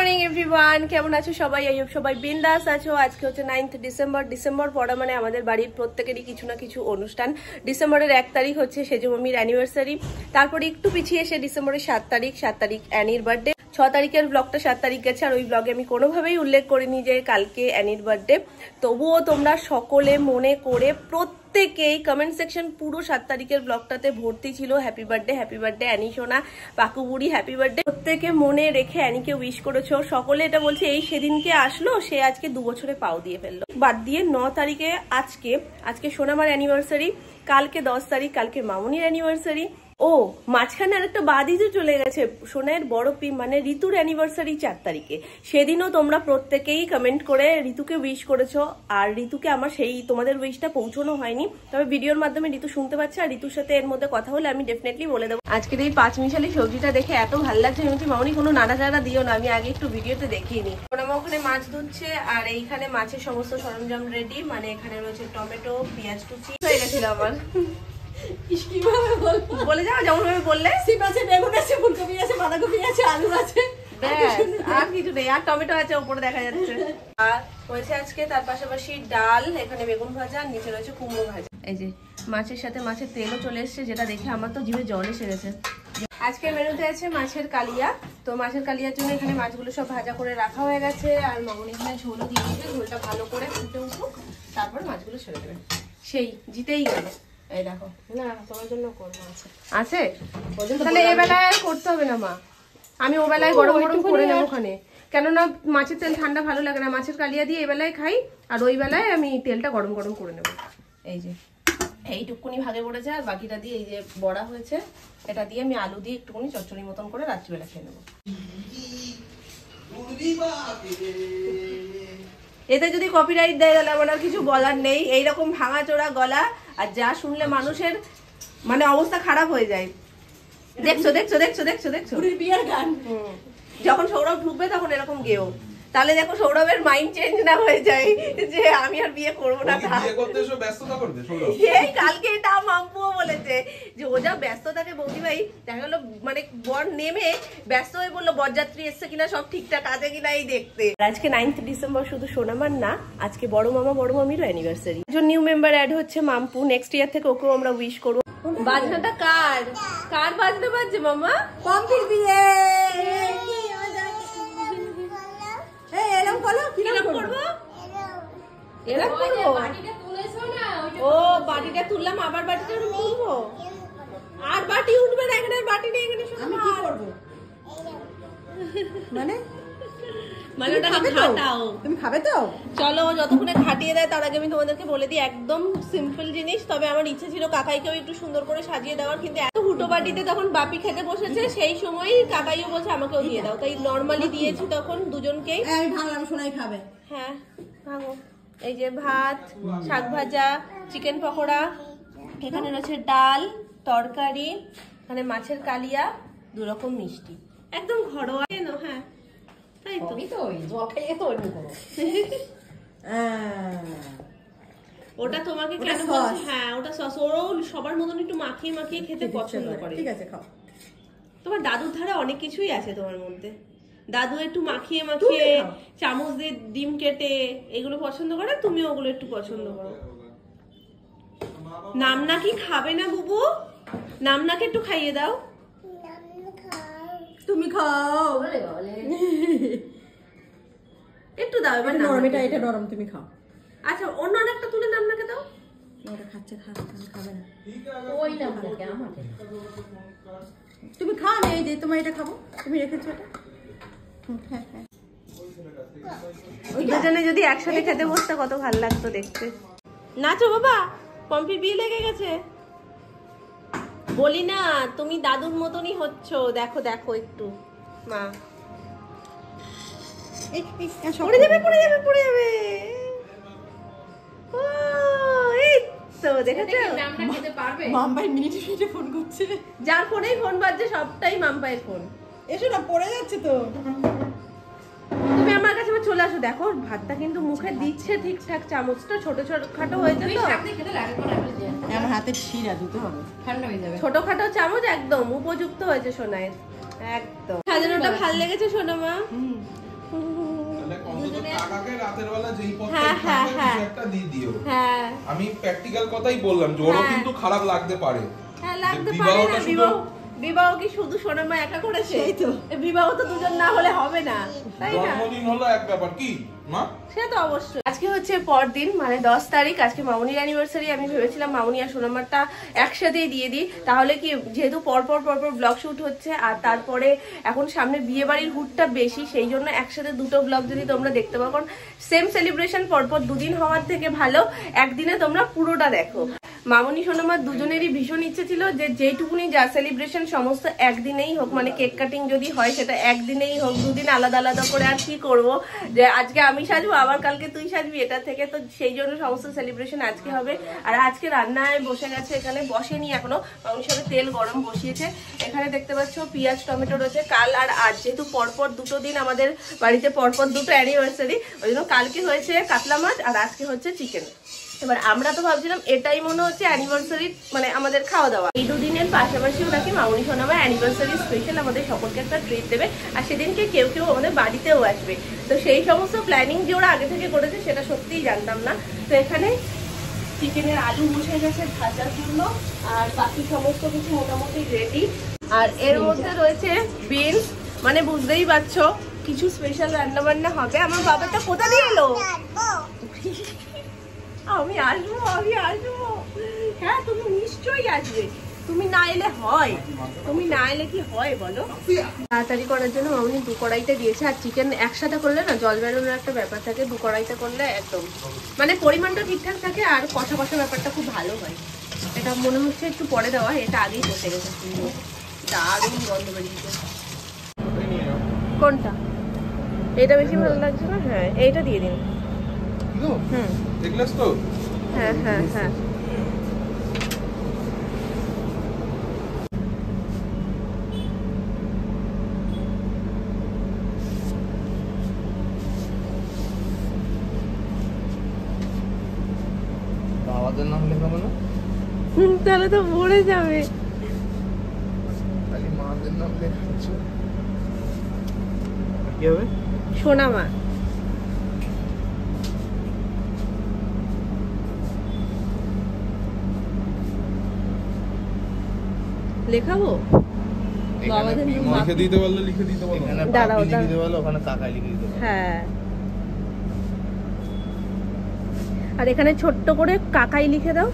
Morning everyone, কেমন আছো সবাই? আই হোপ সবাই বিন্দাস আছো। আজকে হচ্ছে 9th ডিসেম্বর। ডিসেম্বর পড়া মানে আমাদের বাড়ির প্রত্যেকেরই কিছু না কিছু অনুষ্ঠান। ডিসেম্বরের 1 তারিখ হচ্ছে সেজো মামির অ্যানিভার্সারি, তারপরে একটু পিছিয়ে এসে ডিসেম্বরের 7 তারিখ অ্যানির বার্থডে। 6 তারিখের ব্লগটা 7 তারিখ গেছে, আর ওই ব্লগে আমি কোনোভাবেই উল্লেখ করিনি যে কালকে অ্যানির বার্থডে। তবুও তোমরা সকলে মনে করে প্রত্যেকেই কমেন্ট সেকশন পুরো 7 তারিখের ব্লগটাতে ভর্তি ছিল হ্যাপি বার্থডে অ্যানি সোনা, পাকু বুড়ি হ্যাপি বার্থডে। প্রত্যেকে মনে রেখে অ্যানিকে উইশ করেছো। সকলে এটা বলছে এই সেদিনকে আসলো, সে আজকে 2 বছরে পাও দিয়ে ফেললো। বাদ দিয়ে 9 তারিখে আজকে সোনামার অ্যানিভার্সারি, কালকে 10 তারিখ কালকে মামুনির অ্যানিভার্সারি। ও মাঝখানে আরেকটা বাদিজও চলে গেছে, সোনার বড় পি মানে ঋতুর অ্যানিভার্সারি 4 তারিখে। সেদিনও তোমরা প্রত্যেকেই কমেন্ট করে ঋতুকে উইশ করেছো, আর ঋতুকে আমার সেই তোমাদের উইশটা পৌঁছানো হয়নি, তবে ভিডিওর মাধ্যমে ঋতু শুনতে পাচ্ছে, আর ঋতুর সাথে এর মধ্যে কথা হলে আমি ডেফিনেটলি বলে দেবো। আজকের এই 5 মিশালি সবজিটা দেখে এত ভালো লাগছে, আমি মামনি কোনো নাড়া চাড়া দিও না, আমি আগে একটু ভিডিওতে দেখিনি। সোনামা ওখানে মাছ ধুচ্ছে, আর এইখানে মাছের সমস্ত সরঞ্জাম রেডি, মানে এখানে রয়েছে টমেটো, পেঁয়াজ কুচি। হয়ে গেছিল আমার বলে যাও যেমন ভাবে বললে। সিম আছে, বেগুন আছে, ফুলকপি আছে, বাঁধাকপি আছে, আলু আছে, আর কিছু নেই, আর টমেটো আছে উপরে দেখা যাচ্ছে। আর হয়েছে আজকে তার পাশাপাশি ডাল, এখানে বেগুন ভাজা, নিচে রয়েছে কুমড়ো ভাজা। এই যে মাছের সাথে মাছের তেলও চলে এসছে, যেটা দেখে আমার তো জিভে জল এসে গেছে। আজকে মেনুতে আছে মাছের কালিয়া। তো মাছের কালিয়ার জন্য এখানে মাছগুলো সব ভাজা করে রাখা হয়ে গেছে, আর মামনি এখানে ঝোলও দিয়ে দিবে। ঝোলটা ভালো করে ফুটে উঠুক, তারপর মাছগুলো ছেড়ে দেবে। সেই জিতেই গেল। এই দেখো, না তোমার জন্য করবো আছে, তাহলে এ বেলায় আর করতে হবে না মা, আমি ও বেলায় গরম গরম করে নেবো ওখানে। কেননা মাছের তেল ঠান্ডা ভালো লাগে না, মাছের কালিয়া দিয়ে এ বেলায় খাই, আর ওই বেলায় আমি তেলটা গরম গরম করে নেবো। এই যে এইটুকুনি ভাগে পড়েছে, আর বাকিটা দিয়ে এই যে বড়া হয়েছে, এটা দিয়ে আমি আলু দিয়ে একটুখানি চচ্চড়ি মতন করে রাত্রিবেলা খেয়ে নেবো। এতে যদি কপিরাইট দেয় তাহলে আমার আর কিছু বলার নেই। এইরকম ভাঙা চোরা গলা, আর যা শুনলে মানুষের মানে অবস্থা খারাপ হয়ে যায়। দেখছো দেখছো দেখছো দেখছো দেখছো বিয়ের গান যখন সৌরভ ঢুকবে তখন এরকম গেও, তাহলে দেখো সৌরভের মাইন্ড চেঞ্জ না হয়ে যায় যে আমি আর বিয়ে করবো না। এই কালকে এটা মাম্পুও বলেছে যে ও যা ব্যস্ত থাকে বৌদি ভাই, দেখা গেলো মানে বর নেমে ব্যস্ত হয়ে বললো বরযাত্রী এসছে কিনা, সব ঠিকঠাক আছে কিনা এই দেখতে। আজকে 9th ডিসেম্বর শুধু সোনামার না, আজকে বড় মামা বড় মামিরও অ্যানিভার্সারি। একজন নিউ মেম্বার অ্যাড হচ্ছে মাম্পু, নেক্সট ইয়ার থেকে ওকেও আমরা উইশ করবো। বাজনাটা কার কার বাজনা বাজছে মামা? পম্পির বিয়ে। ও বাটিটা তুললাম, আবার বাটিটা তুলবো, আর বাটি উঠবে না, এখানে বাটি নেই, এখানে আমি কি করবো মানে মানে ওটা ঘাটাও। তুমি খাবে তো? চলো যতক্ষণে ঘাটিয়ে দেয় তার আগে আমি তোমাদেরকে বলে দিই, একদম সিম্পল জিনিস। তবে আমার ইচ্ছে ছিল কাকাইকেও একটু সুন্দর করে সাজিয়ে দেওয়ার, কিন্তু এত হুটো বাটিতে তখন বাপি খেতে বসেছে, সেই সময় কাকাইও বলছে আমাকেও দিয়ে দাও, তাই নর্মালি দিয়েছি তখন দুজনকেই। আমি ভাঙলাম, সোনাই খাবে। হ্যাঁ ভাঙো। এই যে ভাত, শাক ভাজা, চিকেন পকোড়া, এখানে রয়েছে ডাল, তরকারি, এখানে মাছের কালিয়া, 2 রকম মিষ্টি, একদম ঘরোয়া। হ্যাঁ তাই তো, জল খাইয়ে তো ওটা তোমাকে কেন বলছি? হ্যাঁ ওটা সস, ওরও সবার মতন একটু মাখিয়ে মাখিয়ে খেতে পছন্দ করে। ঠিক আছে খাও। তোমার দাদুর ধারে অনেক কিছুই আছে তোমার মধ্যে। দাদু একটু মাখিয়ে মাখিয়ে চামচ দিয়ে ডিম কেটে এগুলো পছন্দ করে, তুমি ওগুলো একটু পছন্দ করো। নামনা কি খাবে না বুবু? নামনাকে একটু খাইয়ে দাও। তুমি খাও একটু দাও এবার। নরম, এটা নরম, তুমি খাও। আচ্ছা অন্য আরেকটা তুলে নামনাকে দাও। ওটা খাচ্ছে, খাবে না ওই নামনাকে, আমাকে তুমি খাও না। এই যে তোমার এটা খাবো, তুমি রেখেছো এটা। হ্যাঁ হ্যাঁ, দুজনে যদি একসাথে খেতে বসতে কত ভালো লাগতো দেখতে। নাচো বাবা, পম্পির বিয়ে লেগে গেছে। বলি না তুমি দাদুর মতনই হচ্ছ, দেখো দেখো একটু মা। পড়ে যাবে পড়ে যাবে পড়ে যাবে। ও এই তো দেখেছো, মাম্পাই মিনিটে মিনিটে ফোন করছে, যার ফোনেই ফোন বাজছে সবটাই মাম্পাইয়ের ফোন। এসো না, পড়ে যাচ্ছে তো। তুমি আমার কাছে চলে আসো, দেখো ভাতটা কিন্তু মুখে দিচ্ছে ঠিকঠাক, চামচটা ছোট ছোট খাটো হয়েছে তো, আমার হাতে শিরা দিতে হবে, ঠান্ডা হয়ে যাবে। ছোট খাটো চামচ একদম উপযুক্ত হয়েছে সোনায়ের, একদম। সাজানোটা ভালো লেগেছে সোনা মা? রাতের বেলা যেই পথটাই থাকবে কিছু একটা দিয়ে দিও। হ্যাঁ আমি প্র্যাকটিক্যাল কথাই বললাম, জোরও কিন্তু খারাপ লাগতে পারে। হ্যাঁ লাগতে পারে না, বিবাহ কি শুধু সোনামা একা করেছে? এই তো বিবাহ তো দুজন না হলে হবে না, তাই না? জন্মদিন হলো এক ব্যাপার, কি মা? সে তো অবশ্যই। আজকে হচ্ছে পরদিন মানে 10 তারিখ, আজকে মামুনির অ্যানিভার্সারি। আমি ভেবেছিলাম মামুনি আর সোনামারটা একসাথেই দিয়ে দিই, তাহলে কি যেহেতু পরপর ব্লগ শুট হচ্ছে আর তারপরে এখন সামনে বিয়ে বাড়ির হুডটা বেশি, সেই জন্য একসাথে দুটো ব্লগ যদি তোমরা দেখতে পাও, কারণ সেম সেলিব্রেশন পরপর দুদিন হওয়ার থেকে ভালো একদিনে তোমরা পুরোটা দেখো। মামুনি সোনামার দুজনেরই ভীষণ ইচ্ছে ছিল যে যেটুকুনি যা সেলিব্রেশন সমস্ত একদিনেই হোক, মানে কেক কাটিং যদি হয় সেটা একদিনেই হোক, দুদিন আলাদা আলাদা করে আর কি করব, যে আজকে আমি সাজবো আবার কালকে তুই সাজবি, এটা থেকে তো সেই জন্য সমস্ত সেলিব্রেশন আজকে হবে। আর আজকে রান্নায় বসে গেছে, এখানে বসেনি এখনো, মামুনির সাথে তেল গরম বসিয়েছে। এখানে দেখতে পাচ্ছ পেঁয়াজ টমেটো রয়েছে। কাল আর আজ যেহেতু পরপর দুটো দিন আমাদের বাড়িতে পরপর দুটো অ্যানিভার্সারি, ওই জন্য কালকে হয়েছে কাতলা মাছ আর আজকে হচ্ছে চিকেন। এবার আমরা তো ভাবছিলাম এটাই মনে হচ্ছে অ্যানিভার্সারি মানে আমাদের খাওয়া দাওয়া, এই দুদিনের পাশাপাশিও নাকি মামুনি সোনামা অ্যানিভার্সারি স্পেশাল আমাদের সকলকে একটা ট্রিট দেবে, আর সেদিনকে কেউ কেউ আমাদের বাড়িতেও আসবে। তো সেই সমস্ত প্ল্যানিং যে ওরা আগে থেকে করেছে সেটা সত্যিই জানতাম না। তো এখানে চিকেনের আলু বসে গেছে ভাজার জন্য, আর বাকি সমস্ত কিছু মোটামুটি রেডি। আর এর মধ্যে রয়েছে বিনস, মানে বুঝতেই পারছো কিছু স্পেশাল রান্না বান্না হবে। আমার বাবাটা কোথা দিয়ে এলো? আমি আসবো। হ্যাঁ তুমি নিশ্চয়ই আসবে, তুমি না এলে হয়? তুমি না এলে কি হয় বলো? তাড়াতাড়ি করার জন্য মামুনি 2 কড়াইতে দিয়েছে, আর চিকেন একসাথে করলে না জল বেরোনোর একটা ব্যাপার থাকে, 2 কড়াইতে করলে একদম মানে পরিমাণটা ঠিকঠাক থাকে আর কষা কষা ব্যাপারটা খুব ভালো হয়। এটা মনে হচ্ছে একটু পরে দেওয়া, এটা আগেই কষে গেছে, দারুণ গন্ধ বেরিয়েছে। কোনটা? এটা বেশি ভালো লাগছে না? হ্যাঁ এইটা দিয়ে দিন। দেখলেস তো? হ্যাঁ হ্যাঁ হ্যাঁ বাবাদের নাম লেখাবো না? তাহলে তো ভরে যাবে। খালি মাদের নাম লেখাচ্ছ, কি হবে? সোনামা। লেখাবো বাবাদের নাম লিখে দিতে বললে লিখে দিতে বলো, এখানে বাবা লিখে দিতে বলো, ওখানে কাকা লিখে দিতে বলো। হ্যাঁ আর এখানে ছোট্ট করে কাকাই লিখে দাও।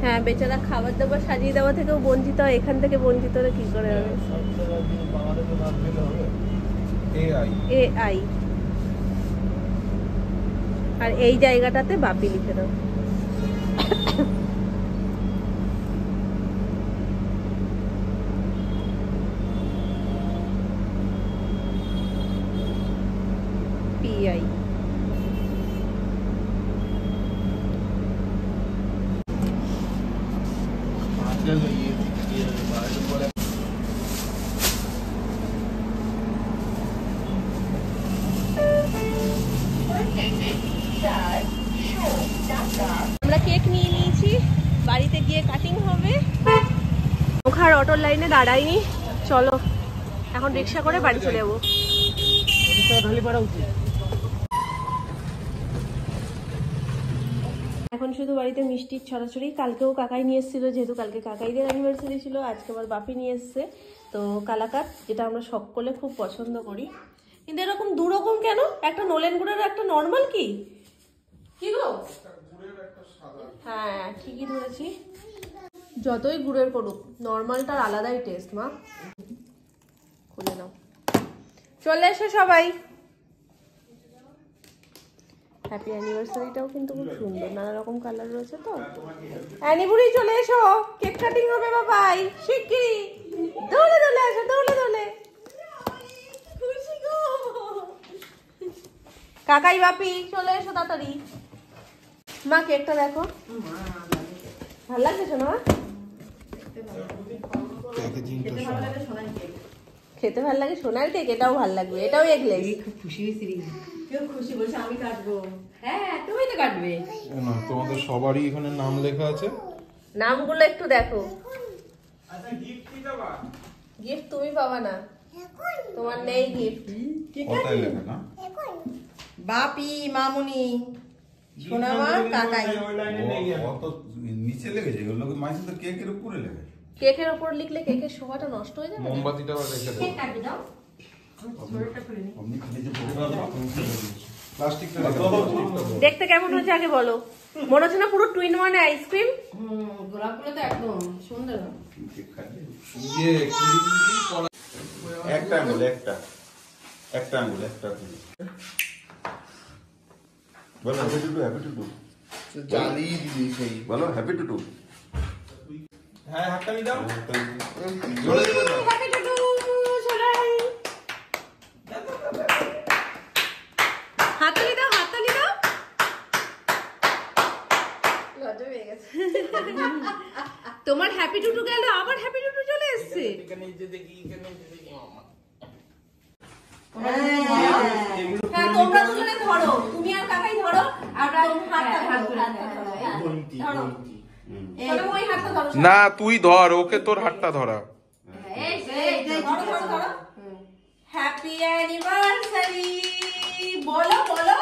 হ্যাঁ বেচারা খাবার দাবার সাজিয়ে দেওয়া থেকেও বঞ্চিত হয়, এখান থেকে বঞ্চিত হলে কি করে হবে? AI আর এই জায়গাটাতে বাপি লিখে দাও। PI আমরা কেক নিয়ে নিয়েছি, বাড়িতে গিয়ে কাটিং হবে। ওখার অটোর লাইনে দাঁড়াইনি, চলো এখন রিক্সা করে বাড়ি চলে যাবো। এখন শুধু বাড়িতে মিষ্টির ছড়াছড়ি। কালকেও কাকাই নিয়ে এসেছিল, যেহেতু কালকে কাকাইদের অ্যানিভার্সারি ছিল, আজকে আবার বাপি নিয়ে এসছে তো কালাকাত, যেটা আমরা সকলে খুব পছন্দ করি। কিন্তু এরকম দুরকম কেন? একটা নোলেন গুড়ের একটা নর্মাল, কি কি গো? হ্যাঁ ঠিকই ধরেছি, যতই গুড়ের করুক নর্মালটার আলাদাই টেস্ট। মা খুলে নাও, চলে এসো সবাই। হ্যাপি অ্যানিভার্সারিটাও কিন্তু খুব সুন্দর, নানা রকম কালার রয়েছে। তো অ্যানিভার্সারি চলে এসো, কেক কাটিং হবে বাবাই শিগগিরই। দোলে দোলে আসো, দোলে দোলে। খুশি গো কাকাই বাপি চলে এসো তাড়াতাড়ি। মা কেকটা দেখো, ভালো লাগছে শোনো? খেতে ভালো লাগে সোনার কেক, এটাও ভালো লাগবে, এটাও এগলেস। খুশি হয়েছি, কেউ খুশি বলছে আমি কাটবো। হ্যাঁ তুমি তো কাটবে না, তোমাদের সবারই এখানে নাম লেখা আছে, নামগুলো একটু দেখো। গিফট তুমি পাবা না, তোমার নেই গিফট। কথাই লেখা না বাপি মামুনি সোনামা কাকাই অত নিচে লেগেছে এগুলো মাঝে তো কেকের উপরে লেগেছে কেকের উপর লিখলে কেকের শোভাটা নষ্ট হয়ে যাবে। মোমবাতিটা রেখে দাও। কেক কাটি দাও আপনি খালি যে প্লাস্টিকটা দেখতে কেমন হচ্ছে আগে বলো। মনে হচ্ছে না পুরো টুইন ওয়ান আইসক্রিম। গোলাপগুলো তো একদম সুন্দর। ইয়ে ক্রিম দিয়ে করা। একটা আঙ্গুল একটা আঙ্গুল বলো হ্যাপি টু ডু জালি দিদি সেই বলো হ্যাপি টু ডু হ্যাঁ হাততালি দাও। জোরে জোরে দাও হ্যাপি টু ডু সোনাই। হাততালি দাও হাততালি দাও। লজ্জা পেয়ে গেছে। তোমার হ্যাপি টুটু গেল আবার হ্যাপি টুটু চলে এসেছে। এখানে যে দেখি এখানে যে দেখি হ্যাঁ তোমরা দুজনে ধরো, তুমি আর কাকাই ধরো আর হাতটা ধরো। চলো ওই হাতটা ধরো। না তুই ধর ওকে তোর হাতটা ধরা। ধরো। হ্যাপি অ্যানিভার্সারি বলো বলো।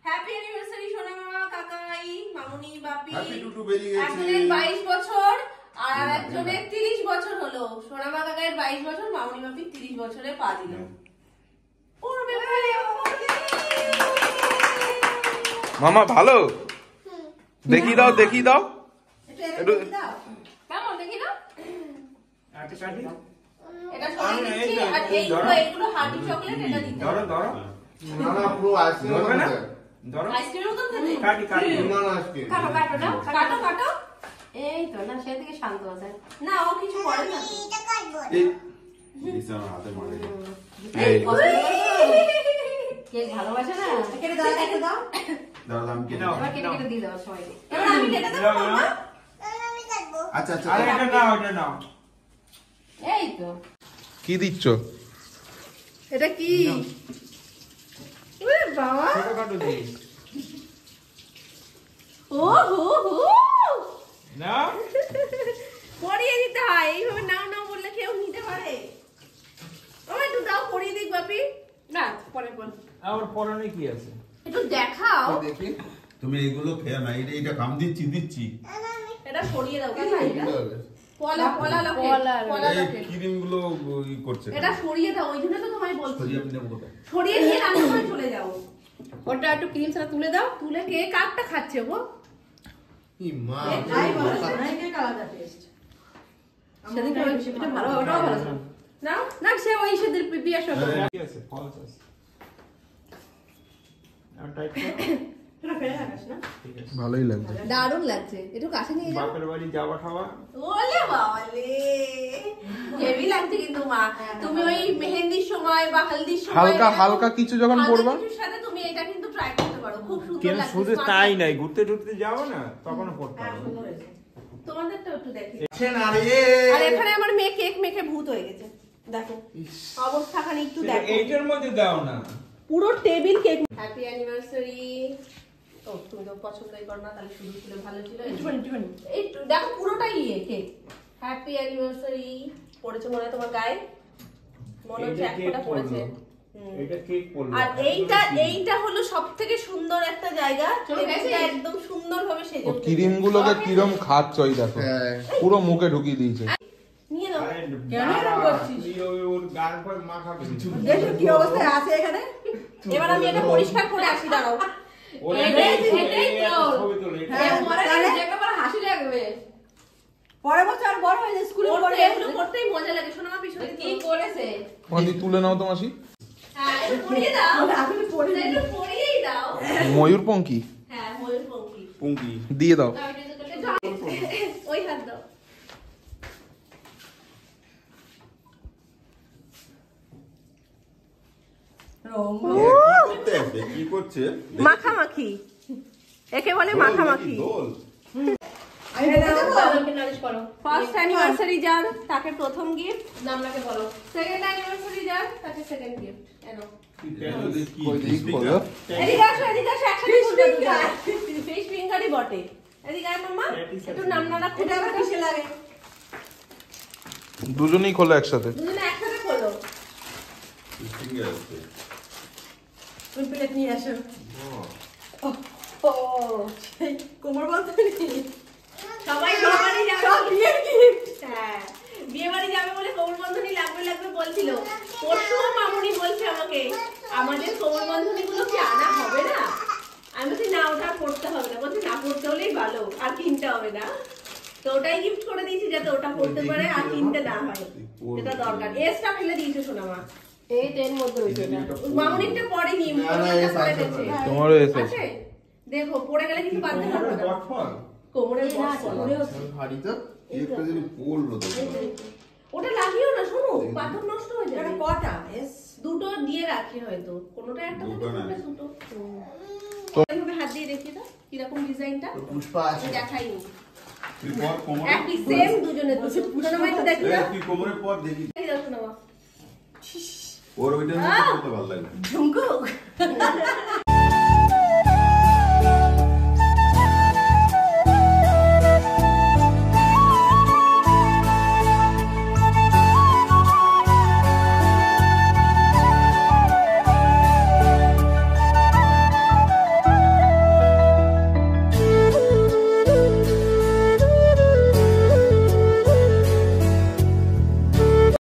হ্যাপি অ্যানিভার্সারি সোনা মামা কাকাই মামুনি বাপি। হ্যাপি টু ডু বেরিয়ে গেছে একজনের 22 বছর আর একজনের 30 বছর হলো। সোনা মা কাকাইয়ের 22 বছর, মামুনি বাপি 30 বছরে পা দিল। পড়বে মামা ভালো দেখি দাও একটু কেমন দেখি না? আচ্ছা কাটি এটা সরিয়ে দিচ্ছি আর এইগুলো হার্ডি চকলেট এটা দিতে হবে। ধরো না না পুরো আইসক্রিম ধরবে না ধরো আইসক্রিমের মতন খেতে? কাটি না না আইসক্রিম কাটো দাও। কাটো। এই তো না সেদিকে শান্ত আছে। না ও কিছু করে না। এই বিছানা হাতে মারে এই কেক ভালোবাসে না। কেটে দাও দাদা আমি কেটে এবার কেটে দিয়ে দাও সবাইকে। এবার আমি কেটে দেবো মামা। আচ্ছা আচ্ছা আরে এটা নাও এই তো কি দিচ্ছ? এটা কি? ওরে বাবা ছোট কাটো দিই ও হো না পরিয়ে দিতে হয়। এইভাবে নাও বললে কেউ নিতে পারে? ও একটু দাও পরিয়ে দিক বাপি। না পরে আর পরানে কি আছে? একটু দেখাও। দেখি তুমি এগুলো খেয়ে না এটা কাম দিচ্ছি এটা সরিয়ে দাও কেন এটা? পলা এই লকে। ক্রিম গুলো ই করছে এটা সরিয়ে দাও, ওই জন্য তো তোমায় বলছি। সরিয়ে আপনি নেবো কোথায় সরিয়ে দিয়ে রান্নাঘরে চলে যাও। ওটা একটু ক্রিম ছাড়া তুলে দাও। তুলে কে কাকটা খাচ্ছে গো? কি মা কেক আলাদা টেস্ট। সেদিকে এটা ভালো ওটাও ভালো ছিল। না না সে ওই সেদিন বিয়ের সময় কি আছে ফলস আছে আর টাইট এটা ফেলে রাখিস না। ঠিক আছে ভালোই লাগছে। দারুণ লাগছে। একটু কাছে নিয়ে যাও। বাপের বাড়ি যাওয়া খাওয়া ওলে বাবালে হেভি লাগছে কিন্তু মা। তুমি ওই মেহেন্দির সময় বা হলদির সময় হালকা কিছু যখন পরবা কিছুর সাথে তুমি এটা কিন্তু ট্রাই করতে পারো। খুব সুন্দর কেন লাগছে। শুধু তাই নাই ঘুরতে টুরতে যাও না তখনও পড়তে হবে তোমাদেরটা একটু দেখি। আরে আর এখানে আমার মেয়ে কেক মেখে ভূত হয়ে গেছে। দেখো অবস্থাখানি একটু দেখো। এইটার মধ্যে দাও না পুরো টেবিল কেক। Happy anniversary. ও তুমি তো পছন্দই করো না, তাহলে শুধু ছিল ভালো ছিল। একটু দেখো পুরোটাই ইয়ে কেক। হ্যাপি অ্যানিভার্সারি পড়েছে মনে হয় তোমার গায়ে? মনে হচ্ছে এক ফোঁটা পড়েছে। এটা কেক পড়লো আর এইটা হলো সবথেকে সুন্দর একটা জায়গা। এটা একদম সুন্দরভাবে সেজে উঠেছে। ক্রিম গুলোকে কিরম খাচ্ছ ওই দেখো হ্যাঁ পুরো মুখে ঢুকিয়ে দিয়েছে। নিয়ে নাও। কেন এরকম করছিস? ওর গাল পর মাখাবে দেখো কি অবস্থায় আছে এখানে। এবার আমি এটা পরিষ্কার করে আসি, দাঁড়াও। এটাই তো। ছবি তোলে হ্যাঁ পরে দেখলে পরে হাসি লাগবে। পরের বছর বড় হয়ে যায় স্কুলে করতে পড়ে এগুলো করতেই মজা লাগে। শোনো মা পিছনে কি করেছে? মাদি তুলে নাও তো মাসি। হ্যাঁ একটু পরিয়ে দাও। আমি পড়ে একটু পরিয়েই দাও। ময়ূরপঙ্খী হ্যাঁ ময়ূরপঙ্খী। পুঙ্কি দিয়ে দাও। ওই হাত দাও। কি করছে মাখামাখি, একে বলে মাখামাখি। দোল ফার্স্ট অ্যানিভার্সারি যার তাকে প্রথম গিফট, নামটাকে বলো। সেকেন্ড অ্যানিভার্সারি যার তাকে সেকেন্ড গিফট। এনো কি এদিকে আসো একসাথে খুলবে দুটো। ফিশ ফিঙ্গারই বটে। এদিকে আয় মাম্মা, একটু নামনাটা খুলে আবার কিসে লাগে। দুজনেই খোলো একসাথে। দুজনে একসাথে খোলো। সিঙ্গেল আছে। তুমি প্লেট নিয়ে আসো। ও সেই কোমর বন্ধনী। সবাই বিয়ে বাড়ি যাবে। সব বিয়ের gift। হ্যাঁ, বিয়ে বাড়ি যাবে বলে কোমর বন্ধনী লাগবে বলছিল। পরশুও মামুনি বলছে আমাকে, আমাদের কোমর বন্ধনী গুলো কি আনা হবে না? আমি বলছি না, ওটা পড়তে হবে না। বলছি না, পড়তে হলেই ভালো, আর কিনতে হবে না। তো ওটাই গিফট করে দিয়েছি যাতে ওটা পড়তে পারে আর কিনতে না হয়, যেটা দরকার। এসটা ফেলে দিয়েছে সোনামা। এই ট্রেন মধ্যে হইছে না। মামুনিটা পড়েনি, না, মামুনিটা এস পড়ে আছে। গেছে। তোমারও এসে আছে? দেখো পড়ে গেলে কিছু বাঁধতে পারবে না। কোমরের এই না, বট ওরে হচ্ছে। ভারী তো। একটা যদি পড়লো তো ওটা লাগিও না, শোনো পাথর নষ্ট হয়ে এটা যাবে। কটা? এস দুটো দিয়ে রাখি হয়তো, কোনোটা একটা দুটো না। দুটো। এইভাবে হাত দিয়ে দেখিয়ে দাও কিরকম ডিজাইনটা। পুষ্পা আছে। আমি দেখাইনি। তুই পর কোমরে একই সেম দুজনের দুটো। সোনামা একটু দেখি এই, দাও। তুই কোমরের পর দেখি দেখি দাও সোনামা। ওর ওইটার মধ্যে করতে ভালো লাগে ঝুমকু